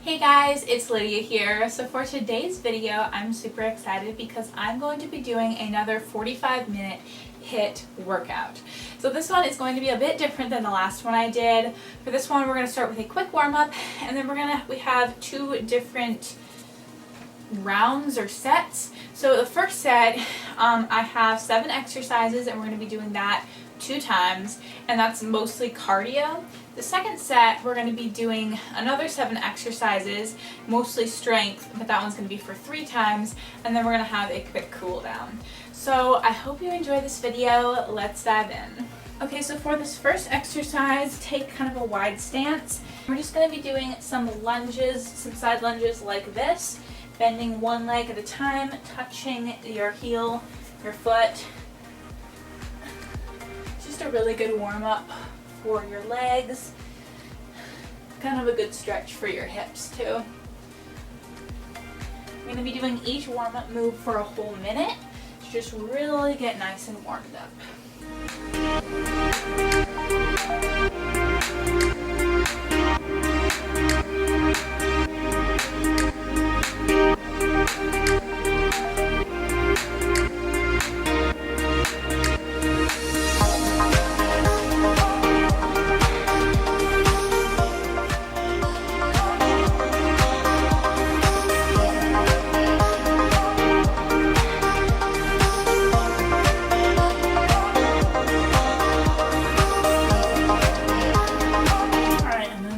Hey guys, it's Lydia here. So for today's video, I'm super excited because I'm going to be doing another 45-minute HIIT workout. So this one is going to be a bit different than the last one I did. For this one, we're going to start with a quick warm-up, and then we have two different rounds or sets. So the first set, I have 7 exercises, and we're going to be doing that 2 times, and that's mostly cardio. The second set, we're going to be doing another 7 exercises, mostly strength, but that one's going to be for 3 times, and then we're going to have a quick cool down. So I hope you enjoy this video. Let's dive in. Okay, so for this first exercise, take kind of a wide stance. We're just going to be doing some lunges, some side lunges like this, bending one leg at a time, touching your heel, your foot. Just a really good warm-up for your legs. Kind of a good stretch for your hips too. I'm going to be doing each warm-up move for a whole minute to just really get nice and warmed up.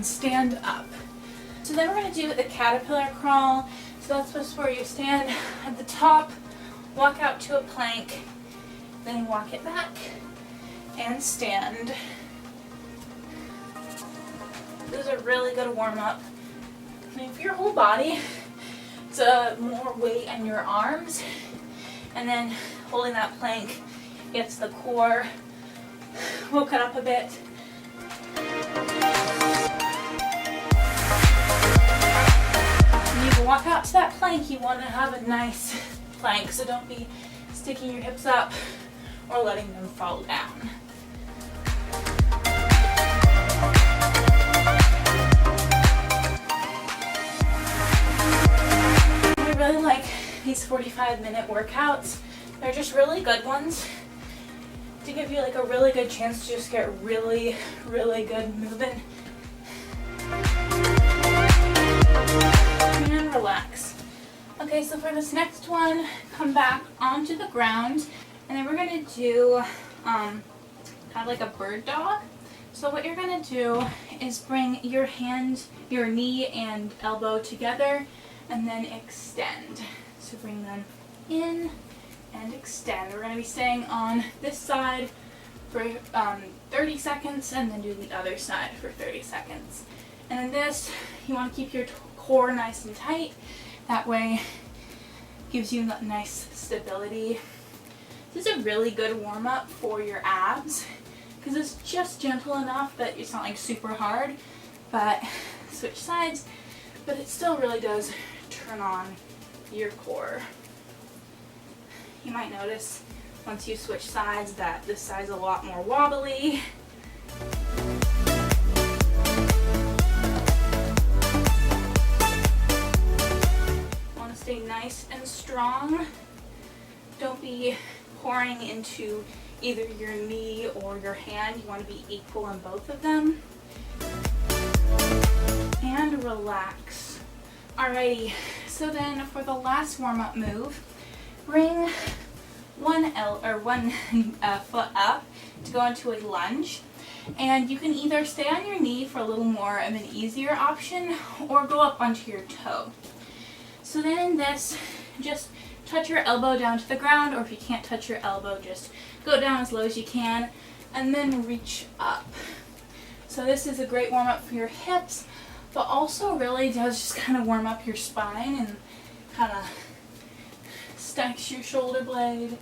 Stand up. So then we're going to do the caterpillar crawl. So that's just where you stand at the top, walk out to a plank, then walk it back and stand. This is a really good warm-up. For your whole body, it's more weight in your arms, and then holding that plank gets the core woken up a bit. Walk out to that plank, you want to have a nice plank, so don't be sticking your hips up or letting them fall down. I really like these 45-minute workouts. They're just really good ones to give you like a really good chance to just get really, really good movement. And relax. Okay, so for this next one, come back onto the ground, and then we're going to do kind of like a bird dog. So what you're going to do is bring your knee and elbow together, and then extend. So bring them in and extend. We're going to be staying on this side for 30 seconds, and then do the other side for 30 seconds. And in this, you want to keep your core nice and tight. That way gives you nice stability. This is a really good warm-up for your abs because it's just gentle enough that it's not like super hard, but switch sides, but it still really does turn on your core. You might notice once you switch sides that this side's a lot more wobbly. Stay nice and strong. Don't be pouring into either your knee or your hand. You want to be equal in both of them. And relax. Alrighty, so then for the last warm-up move, bring one foot up to go into a lunge. And you can either stay on your knee for a little more of an easier option or go up onto your toe. So then in this, just touch your elbow down to the ground, or if you can't touch your elbow, just go down as low as you can, and then reach up. So this is a great warm-up for your hips, but also really does just kind of warm up your spine and kind of stacks your shoulder blade.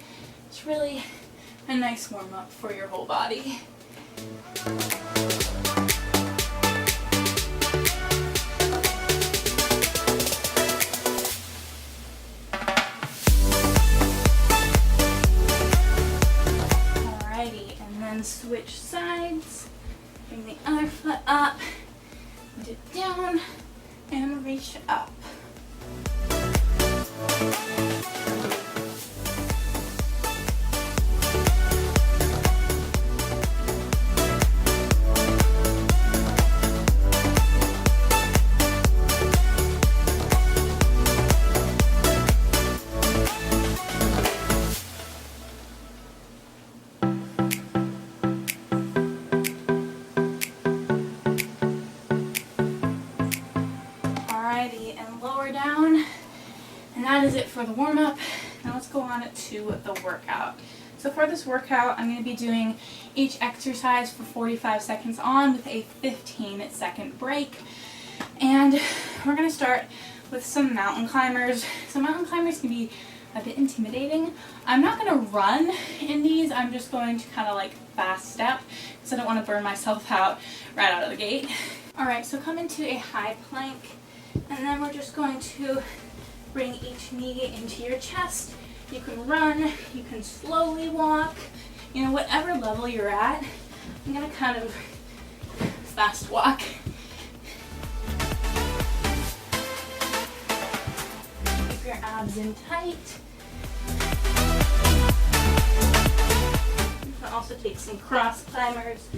It's really a nice warm-up for your whole body. Switch sides, bring the other foot up, dip down, and reach reach up. And lower down, and that is it for the warm-up. Now let's go on to the workout. So for this workout, I'm going to be doing each exercise for 45 seconds on with a 15-second break, and we're going to start with some mountain climbers. So mountain climbers can be a bit intimidating. I'm not going to run in these, I'm just going to kind of like fast step because I don't want to burn myself out right out of the gate. Alright, so come into a high plank. And then we're just going to bring each knee into your chest. You can run, you can slowly walk, you know, whatever level you're at. I'm going to kind of fast walk. Keep your abs in tight. You can also take some cross climbers.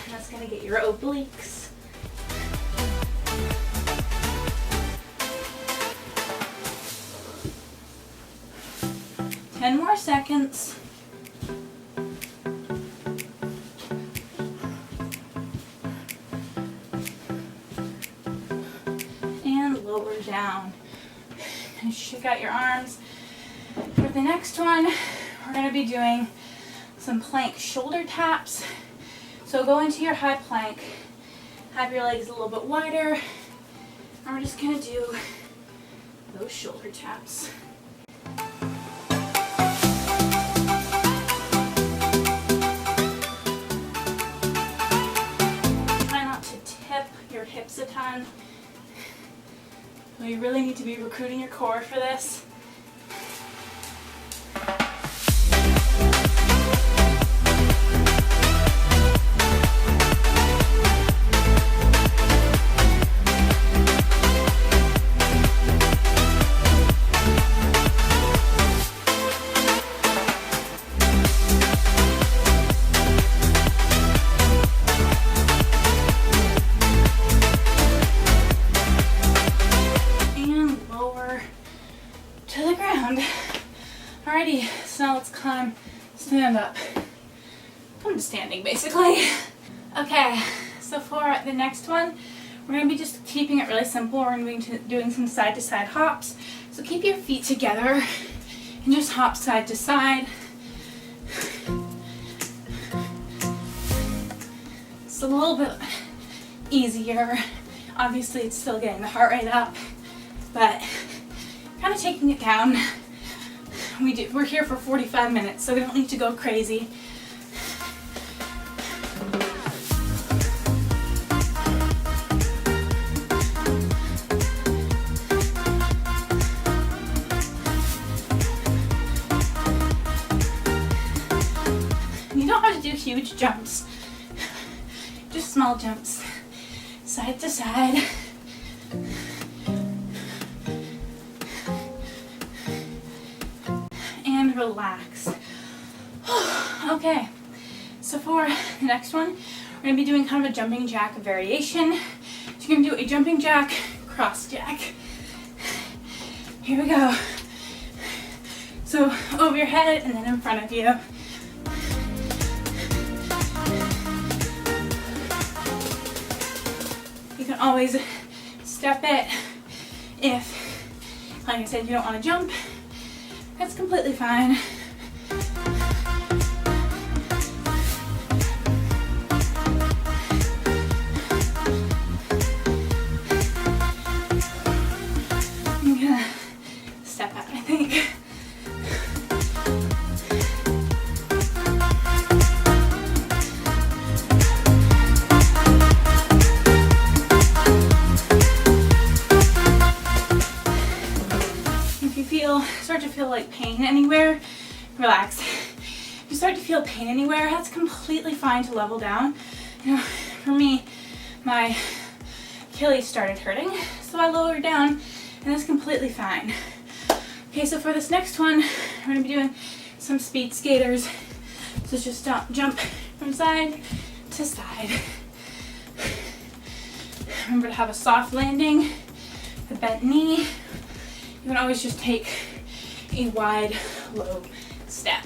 That's going to get your obliques. 10 more seconds. And lower down. And shake out your arms. For the next one, we're going to be doing some plank shoulder taps. So go into your high plank, have your legs a little bit wider, and we're just going to do those shoulder taps. Your hips a ton. So you really need to be recruiting your core for this. Alrighty, so now let's climb, stand up. Come to standing, basically. Okay, so for the next one, we're going to be just keeping it really simple. We're going to be doing some side-to-side hops. So keep your feet together and just hop side to side. It's a little bit easier. Obviously, it's still getting the heart rate up, but kind of taking it down. We're here for 45 minutes, so we don't need to go crazy. You don't have to do huge jumps, just small jumps, side to side. Relax. Okay, so for the next one, we're going to be doing kind of a jumping jack variation. So you're going to do a jumping jack, cross jack. Here we go. So over your head and then in front of you. You can always step it if, like I said, you don't want to jump. That's completely fine. I'm gonna step out, I think. Start to feel like pain anywhere, relax. If you start to feel pain anywhere, that's completely fine to level down. You know, for me, my Achilles started hurting, so I lowered down, and that's completely fine. Okay, so for this next one, we're gonna be doing some speed skaters. So just jump from side to side. Remember to have a soft landing, a bent knee. You can always just take a wide, low step.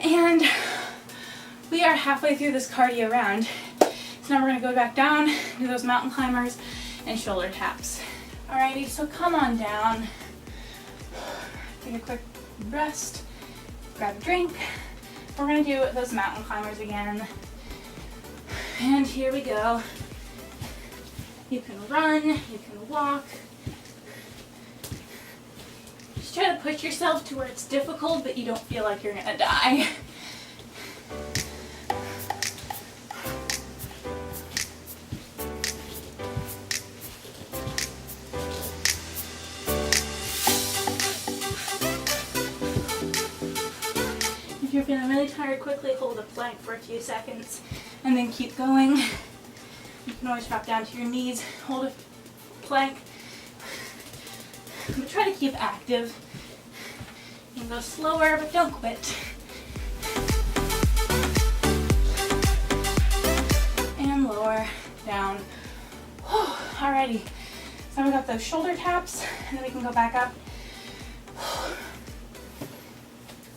And we are halfway through this cardio round. So now we're gonna go back down, do those mountain climbers and shoulder taps. Alrighty, so come on down. Take a quick rest, grab a drink. We're gonna do those mountain climbers again. And here we go. You can run, you can walk. Just try to push yourself to where it's difficult, but you don't feel like you're gonna die. If you're feeling really tired, quickly hold a plank for a few seconds and then keep going. You can always drop down to your knees, hold a plank. But try to keep active. You can go slower, but don't quit. And lower, down. Alrighty. So we got those shoulder taps, and then we can go back up.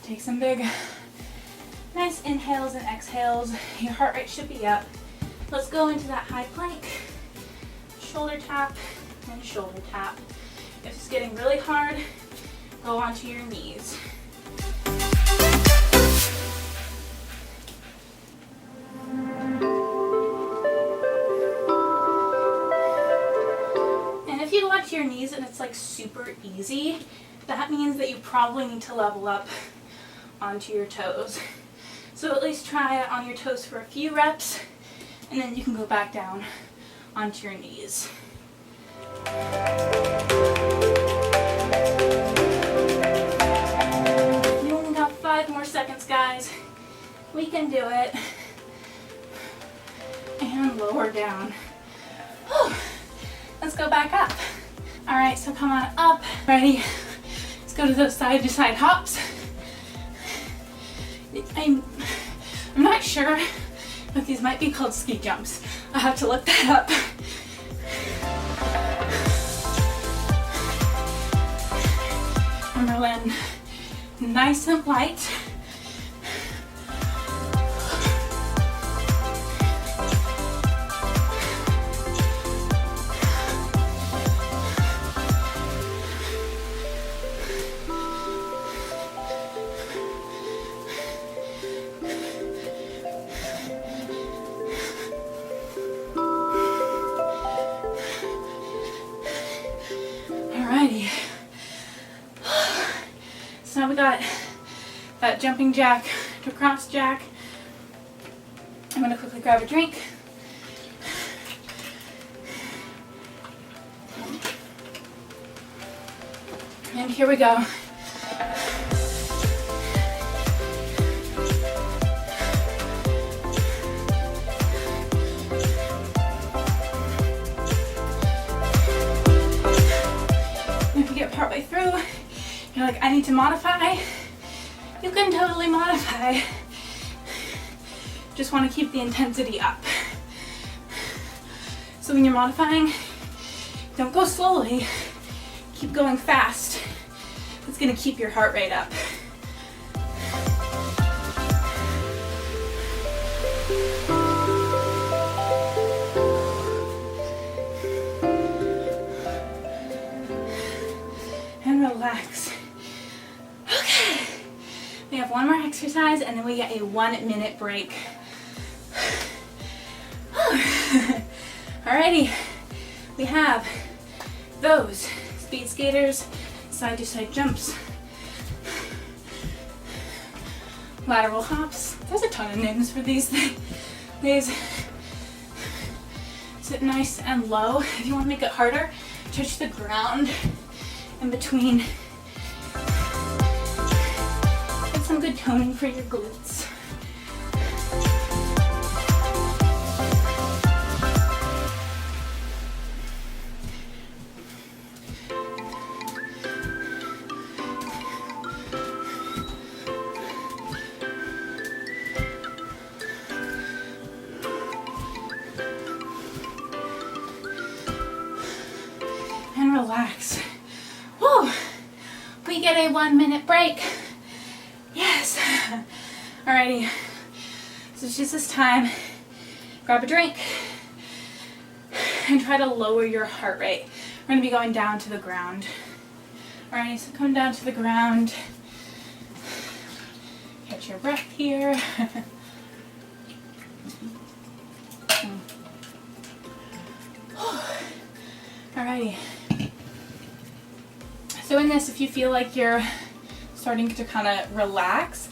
Take some big, nice inhales and exhales. Your heart rate should be up. Let's go into that high plank. Shoulder tap and shoulder tap. If it's getting really hard, go onto your knees. And if you go onto your knees and it's like super easy, that means that you probably need to level up onto your toes. So at least try it on your toes for a few reps, and then you can go back down onto your knees. You only got 5 more seconds, guys. We can do it. And lower down. Let's go back up. All right, so come on up. Ready? Let's go to those side-to-side hops. I'm not sure, but these might be called ski jumps. I'll have to look that up. Remember, land nice and light. Alrighty. So now we got that jumping jack to cross jack. I'm going to quickly grab a drink. And here we go. If you get partway through, you're like, I need to modify. You can totally modify. Just want to keep the intensity up. So when you're modifying, don't go slowly. Keep going fast. It's going to keep your heart rate up. And relax. Okay. We have one more exercise and then we get a 1-minute break. Alrighty. We have those speed skaters, side to side jumps, lateral hops. There's a ton of names for these things. Sit nice and low. If you want to make it harder, touch the ground in between. Get some good toning for your glutes. Relax. Woo! We get a 1-minute break. Yes. Alrighty. So it's just this time. Grab a drink and try to lower your heart rate. We're going to be going down to the ground. Alrighty, so come down to the ground. Catch your breath here. Alrighty. So in this, if you feel like you're starting to kind of relax,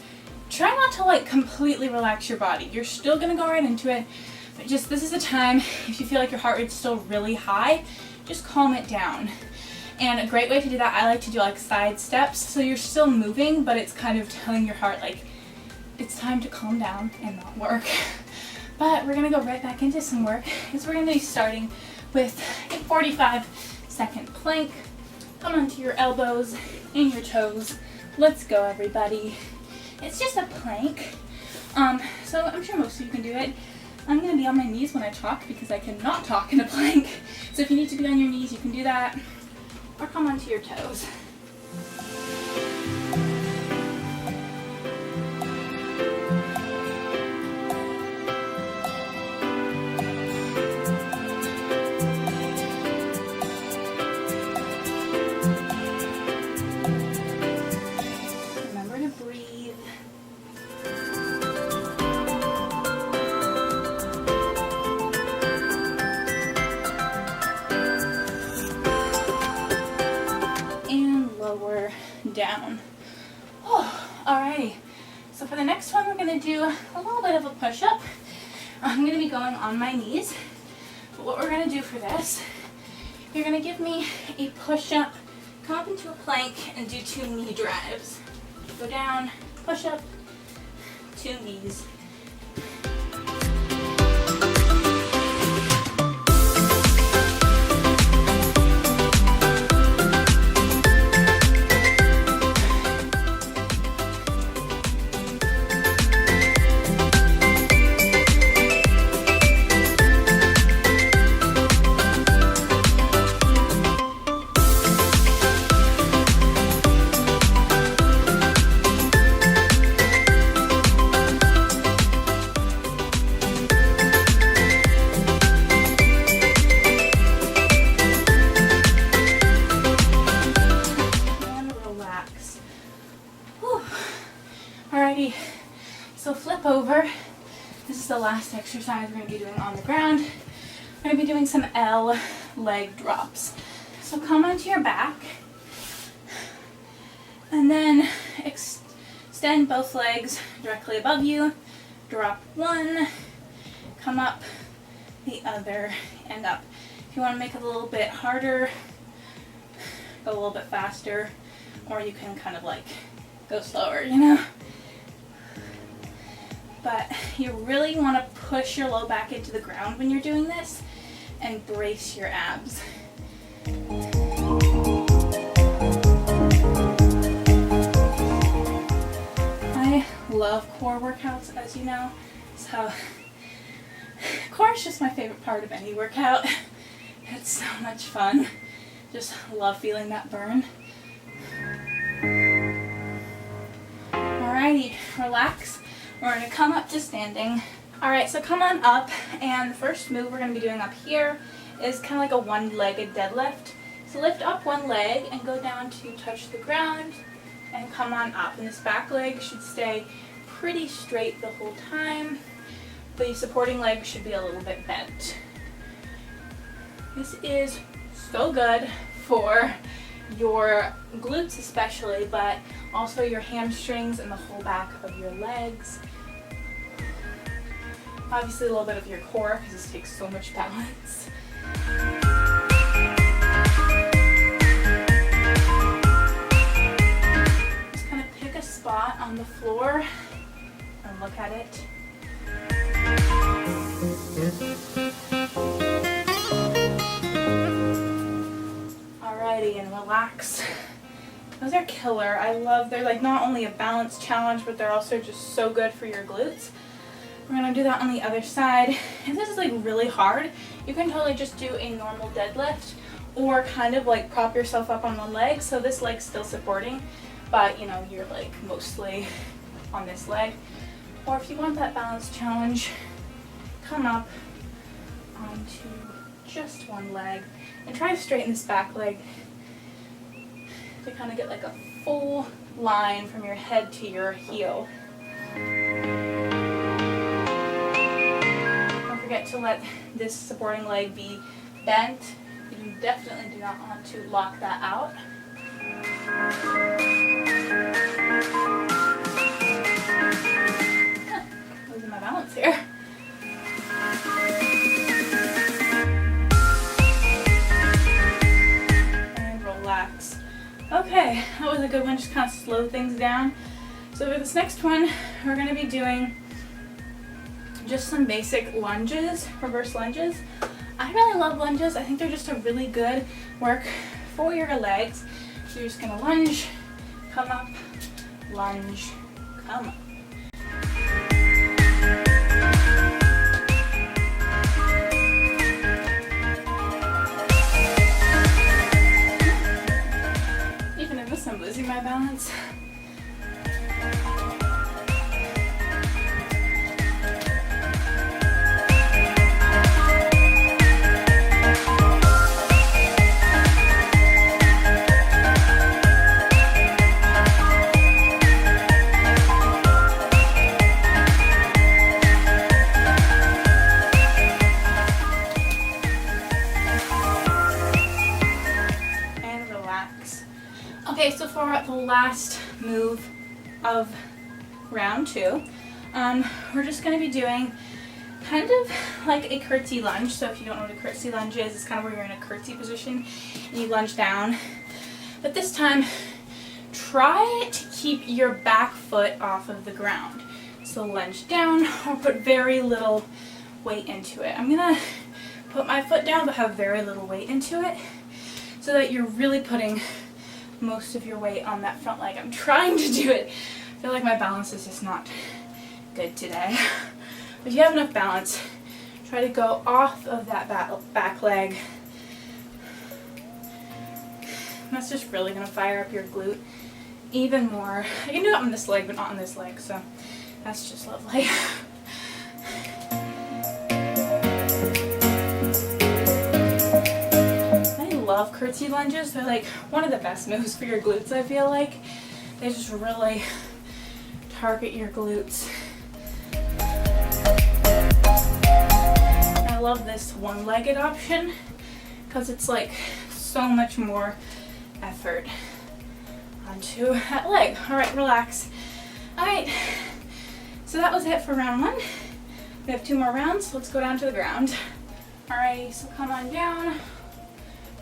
try not to like completely relax your body. You're still gonna go right into it, but just this is the time, if you feel like your heart rate's still really high, just calm it down. And a great way to do that, I like to do like side steps. So you're still moving, but it's kind of telling your heart like, it's time to calm down and not work. But we're gonna go right back into some work, because we're gonna be starting with a 45-second plank. Come onto your elbows and your toes. Let's go, everybody. It's just a plank. So I'm sure most of you can do it. I'm gonna be on my knees when I talk because I cannot talk in a plank. So if you need to be on your knees, you can do that. Or come onto your toes. Down. Oh, alrighty. So for the next one, we're going to do a little bit of a push-up. I'm going to be going on my knees. But what we're going to do for this, you're going to give me a push-up, come up into a plank, and do 2 knee drives. Go down, push-up, 2 knees. So flip over. This is the last exercise we're going to be doing on the ground. We're going to be doing some L leg drops. So come onto your back and then extend both legs directly above you. Drop one, come up the other, and up. If you want to make it a little bit harder, go a little bit faster, or you can kind of like go slower, you know? But you really want to push your low back into the ground when you're doing this and brace your abs. I love core workouts, as you know, so core is just my favorite part of any workout. It's so much fun. Just love feeling that burn. Alrighty, relax. We're going to come up to standing. Alright, so come on up, and the first move we're going to be doing up here is kind of like a one-legged deadlift. So lift up one leg and go down to touch the ground and come on up. And this back leg should stay pretty straight the whole time. The supporting leg should be a little bit bent. This is so good for your glutes especially, but also your hamstrings and the whole back of your legs. Obviously a little bit of your core because this takes so much balance. Just kind of pick a spot on the floor and look at it. Alrighty, and relax. Those are killer. I love, they're like not only a balance challenge, but they're also just so good for your glutes. We're gonna do that on the other side. If this is like really hard, you can totally just do a normal deadlift or kind of like prop yourself up on one leg so this leg's still supporting, but you know, you're like mostly on this leg. Or if you want that balance challenge, come up onto just one leg and try to straighten this back leg to kind of get like a full line from your head to your heel. Don't forget to let this supporting leg be bent. You definitely do not want to lock that out. Losing my balance here. And relax. Okay, that was a good one, just kind of slow things down. So for this next one, we're going to be doing just some basic lunges, reverse lunges. I really love lunges. I think they're just a really good work for your legs. So you're just going to lunge, come up, lunge, come up. Even in this, I'm losing my balance. Okay, so for the last move of round 2, we're just going to be doing kind of like a curtsy lunge. So if you don't know what a curtsy lunge is, it's kind of where you're in a curtsy position and you lunge down. But this time, try to keep your back foot off of the ground. So lunge down or put very little weight into it. I'm going to put my foot down but have very little weight into it so that you're really putting most of your weight on that front leg. I'm trying to do it. I feel like my balance is just not good today. If you have enough balance, try to go off of that back leg. That's just really going to fire up your glute even more. I can do it on this leg, but not on this leg, so that's just lovely. Love curtsy lunges. They're like one of the best moves for your glutes, I feel like. They just really target your glutes. I love this one-legged option because it's like so much more effort onto that leg. Alright, relax. Alright, so that was it for round 1. We have 2 more rounds. Let's go down to the ground. Alright, so come on down.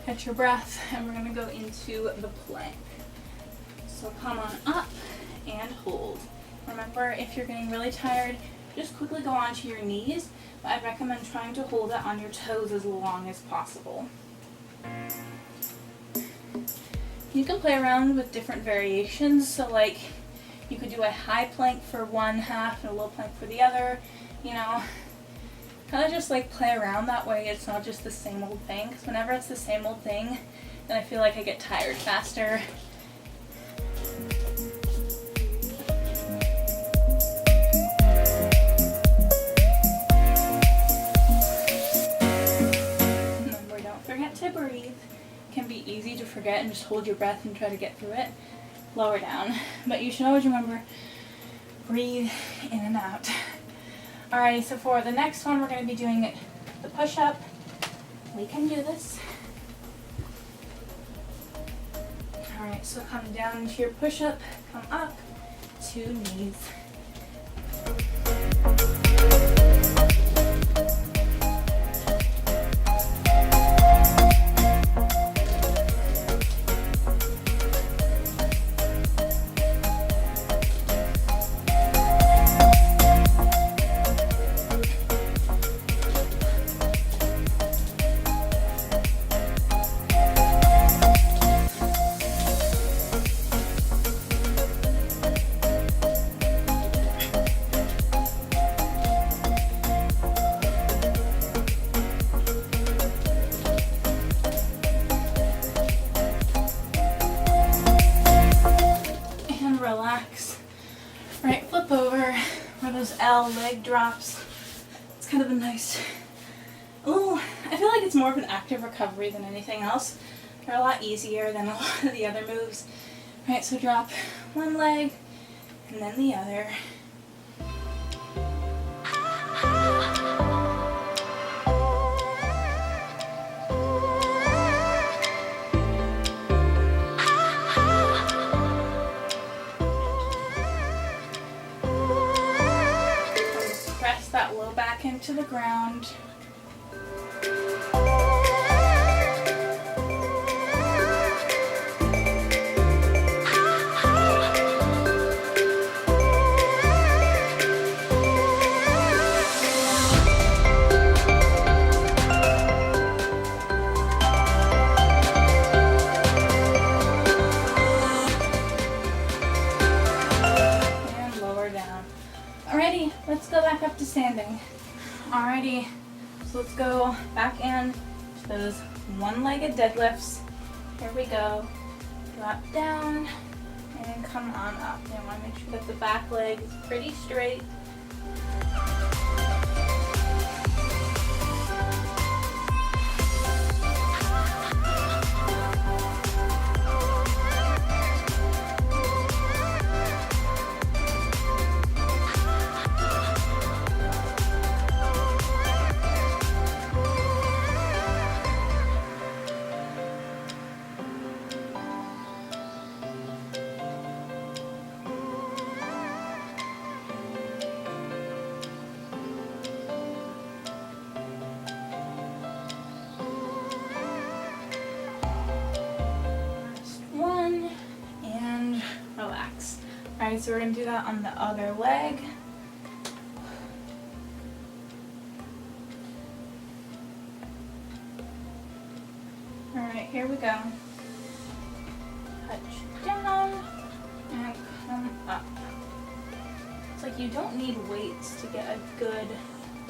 Catch your breath, and we're going to go into the plank. So come on up and hold. Remember, if you're getting really tired, just quickly go onto your knees, but I recommend trying to hold it on your toes as long as possible. You can play around with different variations, so like you could do a high plank for one half and a low plank for the other, you know. Kind of just like play around that way. It's not just the same old thing, because whenever it's the same old thing, then I feel like I get tired faster. Remember, don't forget to breathe. It can be easy to forget and just hold your breath and try to get through it. Lower down. But you should always remember, breathe in and out. Alrighty, so for the next one, we're going to be doing the push-up We can do this. All right, so come down into your push-up, come up, 2 knees. Relax. Right, flip over for those L leg drops. It's kind of a nice, I feel like it's more of an active recovery than anything else. They're a lot easier than a lot of the other moves. Right, so drop one leg and then the other. That low back into the ground. And lower down. Alrighty, let's go back up to standing. Alrighty, so let's go back in to those one-legged deadlifts. Here we go. Drop down and come on up. And I want to make sure that the back leg is pretty straight. Alright, so we're going to do that on the other leg. Alright, here we go. Touch down and come up. It's like you don't need weights to get a good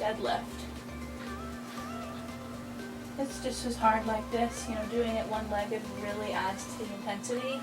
deadlift. It's just as hard like this, you know, doing it one-legged really adds to the intensity.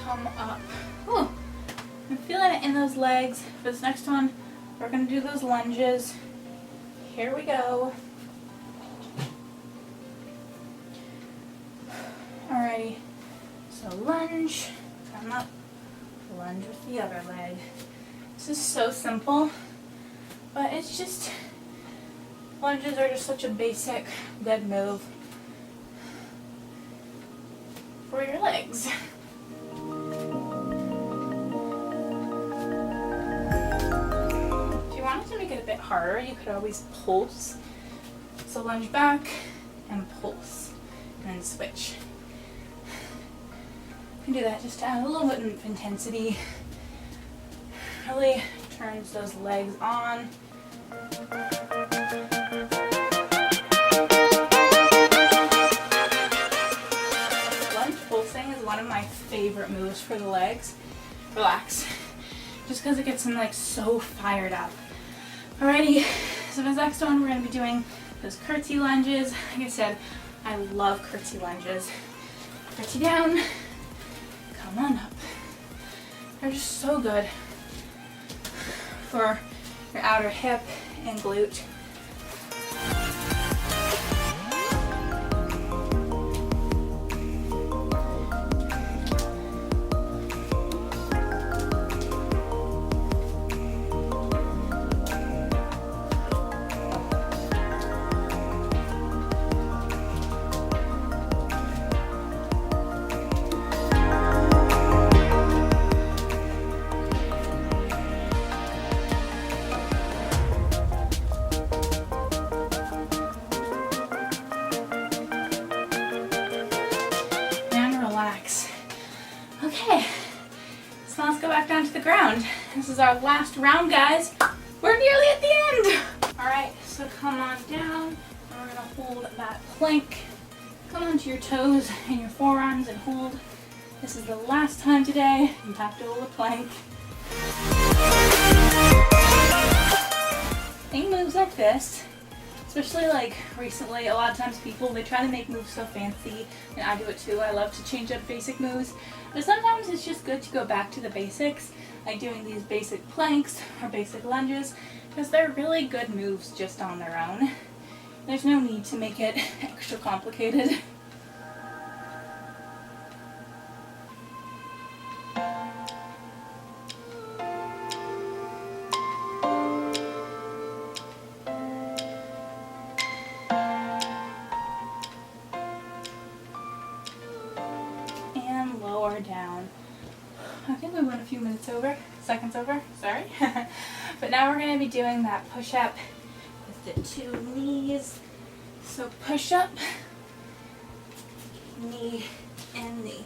Come up. Ooh, I'm feeling it in those legs. For this next one, we're going to do those lunges. Here we go. Alrighty, so lunge, come up, lunge with the other leg. This is so simple, but it's just, lunges are just such a basic good move for your legs. To make it a bit harder, you could always pulse. So lunge back and pulse, and then switch. You can do that just to add a little bit of intensity. Really turns those legs on. Lunge pulsing is one of my favorite moves for the legs. Relax. Just because it gets them like so fired up. Alrighty, so for the next one we're going to be doing Those curtsy lunges, like I said, I love curtsy lunges. Curtsy down, come on up. They're just so good for your outer hip and glute. Okay, so let's go back down to the ground. This is our last round, guys. We're nearly at the end. All right, so come on down, and we're gonna hold that plank. Come onto your toes and your forearms and hold. This is the last time today you have to hold a plank. Any moves like this, especially like recently, a lot of times people, they try to make moves so fancy, and I do it too. I love to change up basic moves, but sometimes it's just good to go back to the basics, like doing these basic planks or basic lunges, because they're really good moves just on their own. There's no need to make it extra complicated. Lower down. I think we went a few seconds over, sorry. But now we're going to be doing that push-up with the 2 knees. So push-up, knee, and knee.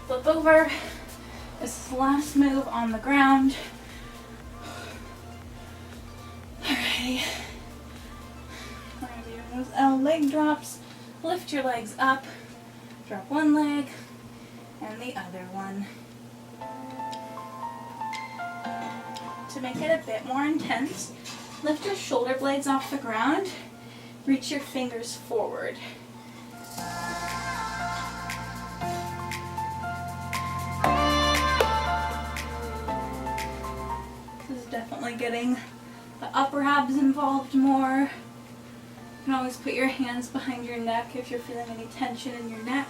Flip over. This is the last move on the ground. Alrighty. We're going to be doing those L leg drops. Lift your legs up. Drop one leg and the other one. To make it a bit more intense, lift your shoulder blades off the ground. Reach your fingers forward. Definitely getting the upper abs involved more. You can always put your hands behind your neck if you're feeling any tension in your neck.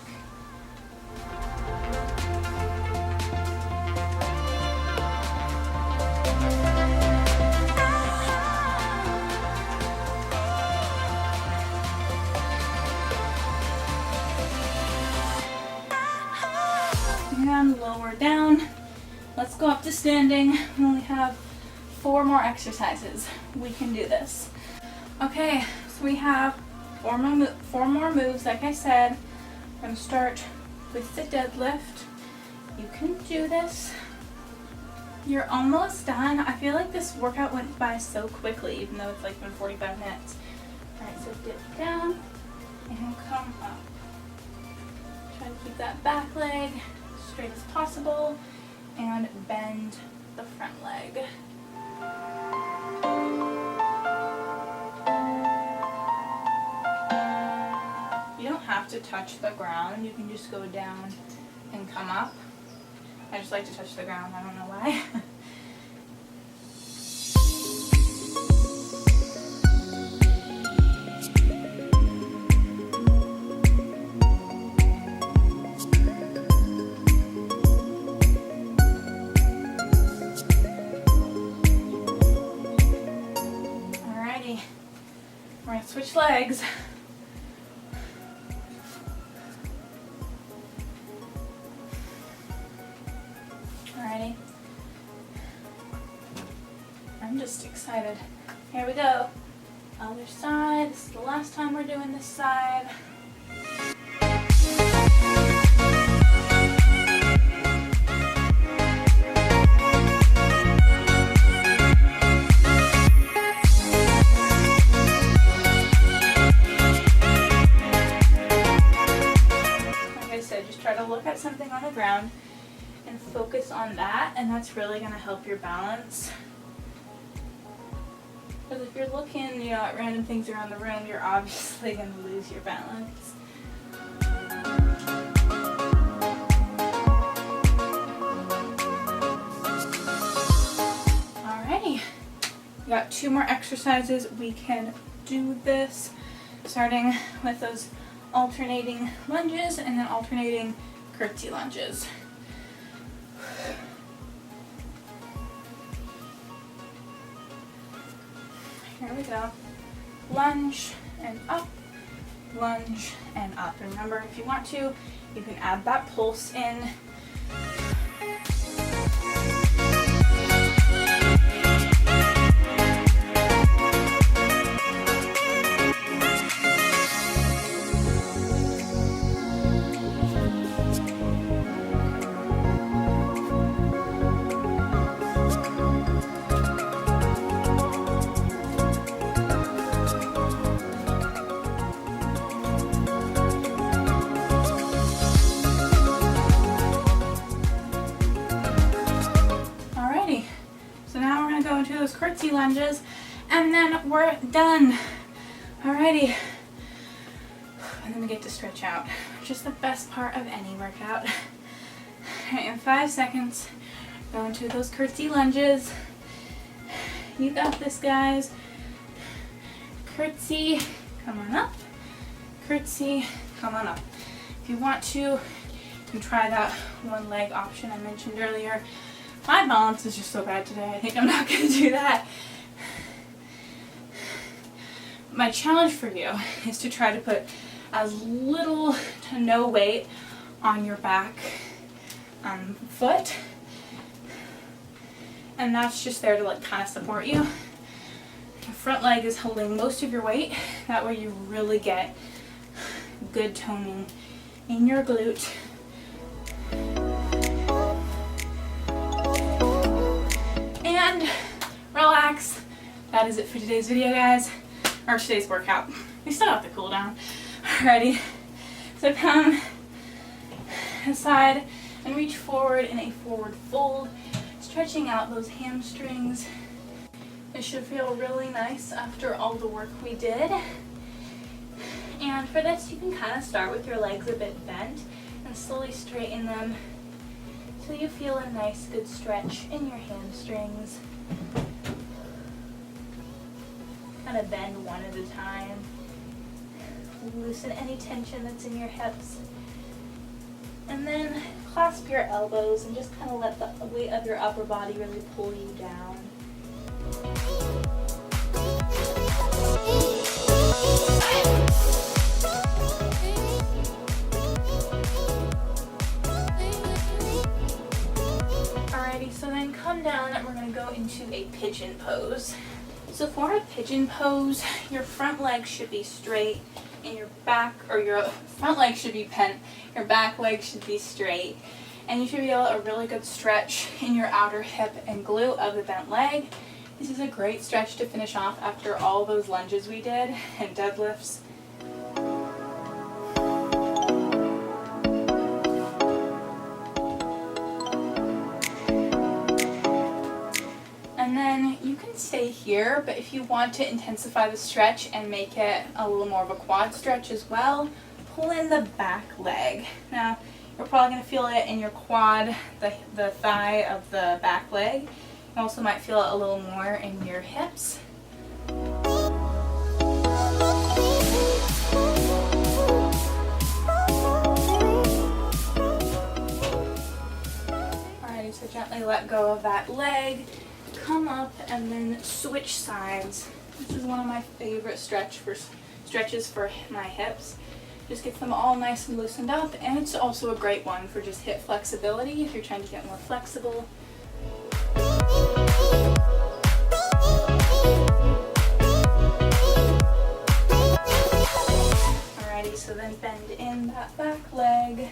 And lower down. Let's go up to standing. We only have 4 more exercises. We can do this. Okay, so we have 4 more moves. Like I said, I'm going to start with the deadlift. You can do this. You're almost done. I feel like this workout went by so quickly, even though it's like been 45 minutes. Alright, so dip down and come up. Try to keep that back leg straight as possible and bend the front leg. You don't have to touch the ground. You can just go down and come up. I just like to touch the ground. I don't know why. Alrighty. We're going to switch legs. just excited. Here we go. Other side. This is the last time we're doing this side. Try to look at something on the ground and focus on that, and that's really going to help your balance. Because if you're looking, at random things around the room, you're obviously going to lose your balance. Alrighty, we got 2 more exercises. We can do this starting with those alternating lunges and then alternating curtsy lunges. Here we go. Lunge and up, lunge and up. And remember, if you want to, you can add that pulse in. Those curtsy lunges, and then we're done. Alrighty, and then we get to stretch out, which is the best part of any workout. Alright, in 5 seconds, go into those curtsy lunges. You got this, guys. Curtsy, come on up. Curtsy, come on up. If you want to, you can try that one leg option I mentioned earlier. My balance is just so bad today, I think I'm not going to do that. My challenge for you is to try to put as little to no weight on your back foot. And that's just there to kind of support you. The front leg is holding most of your weight. That way you really get good toning in your glute. And relax. That is it for today's video, guys. Or today's workout. We still have to cool down. Alrighty. So come aside and reach forward in a forward fold, stretching out those hamstrings. It should feel really nice after all the work we did. And for this, you can kind of start with your legs a bit bent and slowly straighten them so you feel a nice good stretch in your hamstrings. Kind of bend one at a time. Loosen any tension that's in your hips. And then clasp your elbows and just kind of let the weight of your upper body really pull you down. Alrighty, so then come down and we're going to go into a pigeon pose. So for a pigeon pose, your front leg should be straight and your back, or your front leg should be bent, your back leg should be straight, and you should feel a really good stretch in your outer hip and glute of the bent leg. This is a great stretch to finish off after all those lunges we did and deadlifts. And then you can stay here, but if you want to intensify the stretch and make it a little more of a quad stretch as well, pull in the back leg. Now, you're probably going to feel it in your quad, the thigh of the back leg. You also might feel it a little more in your hips. Alrighty, so gently let go of that leg. Come up and then switch sides. This is one of my favorite stretches for my hips. Just gets them all nice and loosened up, and it's also a great one for just hip flexibility if you're trying to get more flexible. so then bend in that back leg.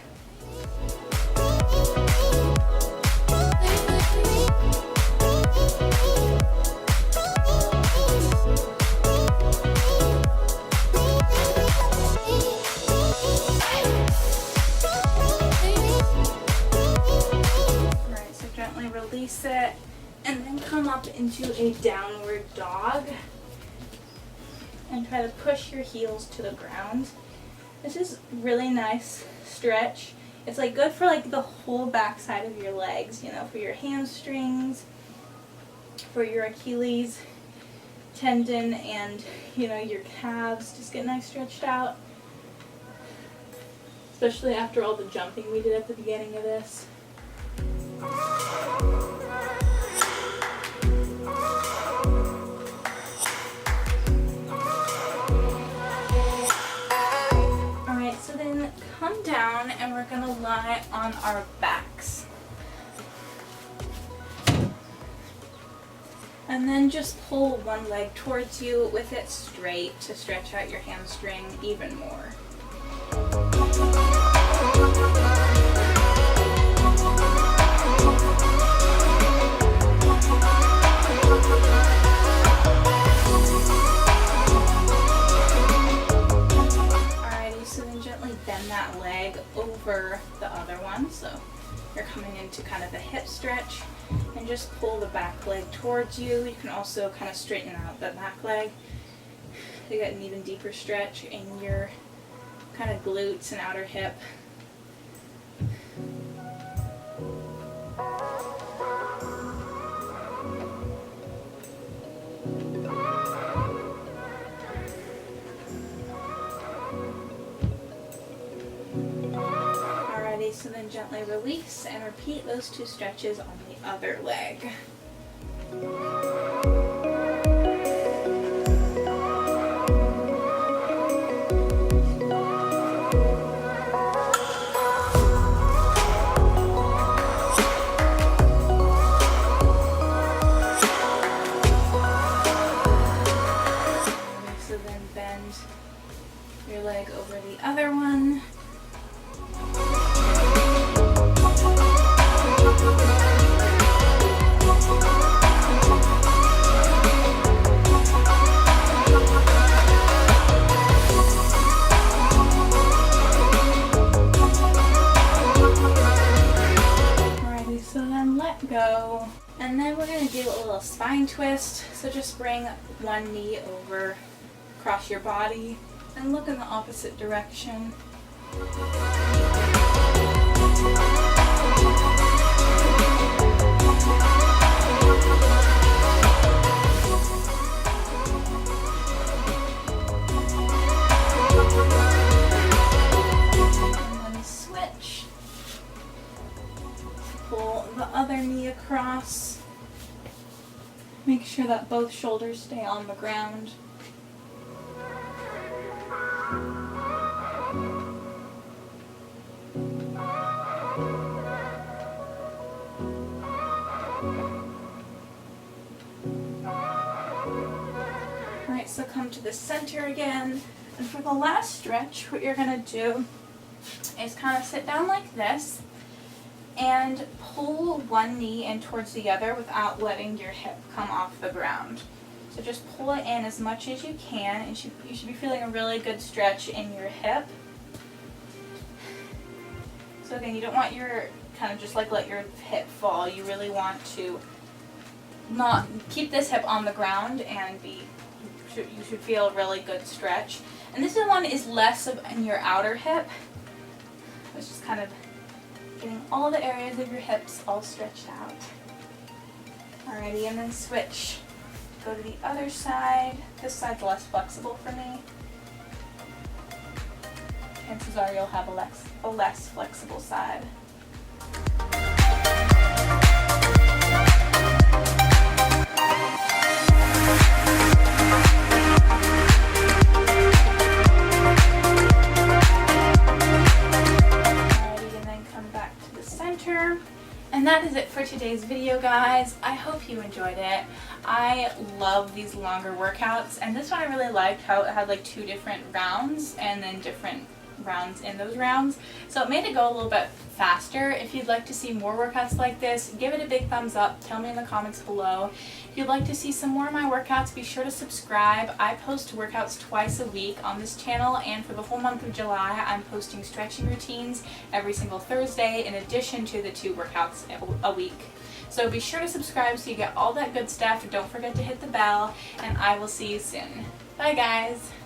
Alright, so gently release it and then come up into a downward dog and try to push your heels to the ground. This is really nice stretch. It's like good for like the whole back side of your legs, you know, for your hamstrings, for your Achilles tendon, and you know, your calves just get nice stretched out. Especially after all the jumping we did at the beginning of this. Come down and we're going to lie on our backs. And then just pull one leg towards you with it straight to stretch out your hamstring even more. Bend that leg over the other one, so you're coming into kind of a hip stretch, and just pull the back leg towards you. You can also kind of straighten out that back leg to get an even deeper stretch in your kind of glutes and outer hip. So then gently release and repeat those two stretches on the other leg. So then bend your leg over the other one. Go. And then we're going to do a little spine twist. So just bring one knee over across your body and look in the opposite direction. And then switch. Pull the other knee across. Make sure that both shoulders stay on the ground. Alright, so come to the center again. And for the last stretch, what you're going to do is kind of sit down like this and pull one knee in towards the other without letting your hip come off the ground. So just pull it in as much as you can, and you should be feeling a really good stretch in your hip. So again, you don't want your kind of just like let your hip fall. You really want to not keep this hip on the ground and you should feel a really good stretch. And this one is less of in your outer hip. It's just kind of getting all the areas of your hips all stretched out. Alrighty, and then switch. Go to the other side. This side's less flexible for me. Chances are you'll have a less flexible side. And that is it for today's video, guys. I hope you enjoyed it. I love these longer workouts, and this one I really liked how it had like 2 different rounds and then different rounds in those rounds. So it made it go a little bit faster. If you'd like to see more workouts like this, give it a big thumbs up. Tell me in the comments below. If you'd like to see some more of my workouts, be sure to subscribe. I post workouts twice a week on this channel, and for the whole month of July, I'm posting stretching routines every single Thursday in addition to the 2 workouts a week. So be sure to subscribe so you get all that good stuff. Don't forget to hit the bell, and I will see you soon. Bye guys!